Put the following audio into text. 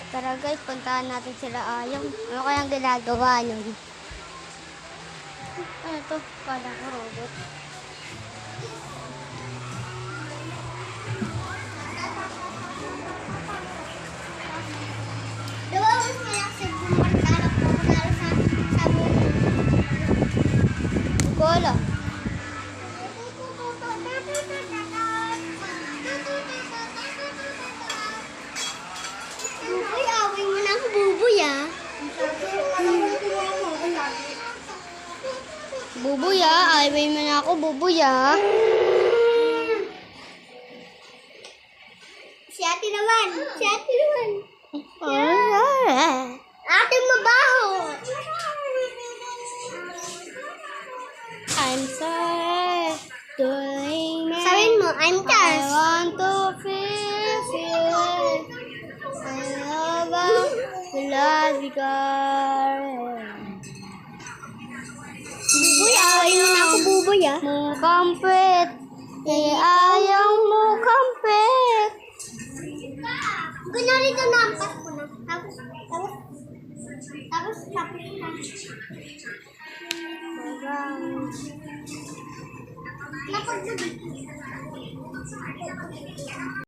Tara guys, puntahan natin sila Ayong. Ano kayang ginagawa nyo? Ano to? Kala ko robot. Kola. Buboy, away mo na ako, buboy ah. Buboy away mo na ako, buboy Si ate naman. Si ate naman. Ah. Ate mabaho. I'm sorry, doing me. Sabihin mo, I'm I Charles. want to feel I love the love you got. Buboy, away mo na ako, buboy ah. Mukampit, ayaw mo kampit. Kunwari ito nampas ko na. Tapos. Napagsabi.